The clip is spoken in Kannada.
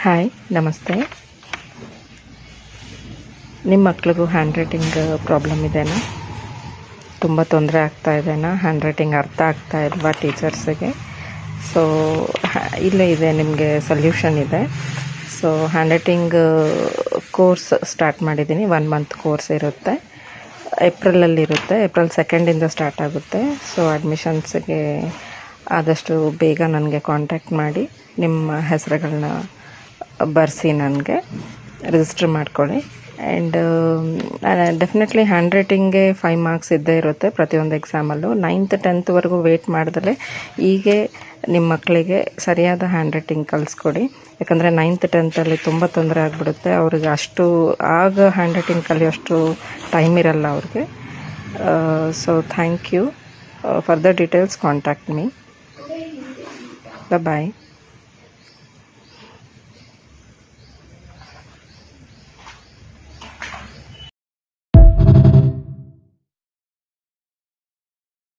ಹಾಯ್, ನಮಸ್ತೆ. ನಿಮ್ಮ ಮಕ್ಳಿಗೂ ಹ್ಯಾಂಡ್ ರೈಟಿಂಗ್ ಪ್ರಾಬ್ಲಮ್ ಇದೆನಾ? ತುಂಬ ತೊಂದರೆ ಆಗ್ತಾ ಇದೆನಾ? ಹ್ಯಾಂಡ್ ರೈಟಿಂಗ್ ಅರ್ಥ ಆಗ್ತಾ ಇಲ್ವಾ ಟೀಚರ್ಸಿಗೆ? ಸೊ ಇಲ್ಲೇ ಇದೆ, ನಿಮಗೆ ಸೊಲ್ಯೂಷನ್ ಇದೆ. So hand writing course start ಮಾಡಿದ್ದೀನಿ. 1 ಮಂತ್ ಕೋರ್ಸ್ ಇರುತ್ತೆ. ಏಪ್ರಿಲಲ್ಲಿರುತ್ತೆ. ಏಪ್ರಿಲ್ 2nd ಸ್ಟಾರ್ಟ್ ಆಗುತ್ತೆ. ಸೊ ಅಡ್ಮಿಷನ್ಸ್ಗೆ ಆದಷ್ಟು ಬೇಗ ನನಗೆ ಕಾಂಟ್ಯಾಕ್ಟ್ ಮಾಡಿ ನಿಮ್ಮ ಹೆಸರುಗಳನ್ನ ಬರೆಸಿ ನನಗೆ ರಿಜಿಸ್ಟರ್ ಮಾಡ್ಕೊಳ್ಳಿ. ಆ್ಯಂಡ್ ಡೆಫಿನೆಟ್ಲಿ ಹ್ಯಾಂಡ್ ರೈಟಿಂಗ್ಗೆ 5 ಮಾರ್ಕ್ಸ್ ಇದ್ದೇ ಇರುತ್ತೆ ಪ್ರತಿಯೊಂದು ಎಕ್ಸಾಮಲ್ಲೂ. 9th 10th ವೆಯ್ಟ್ ಮಾಡಿದ್ರೆ ಹೀಗೆ ನಿಮ್ಮ ಮಕ್ಕಳಿಗೆ ಸರಿಯಾದ ಹ್ಯಾಂಡ್ ರೈಟಿಂಗ್ ಕಲಿಸ್ಕೊಡಿ. ಯಾಕಂದರೆ 9th 10th ತುಂಬ ತೊಂದರೆ ಆಗಿಬಿಡುತ್ತೆ ಅವ್ರಿಗೆ. ಅಷ್ಟು ಆಗ ಹ್ಯಾಂಡ್ ರೈಟಿಂಗ್ ಕಲಿಯೋಷ್ಟು ಟೈಮ್ ಇರಲ್ಲ ಅವ್ರಿಗೆ. So thank you. Further details contact me. Bye.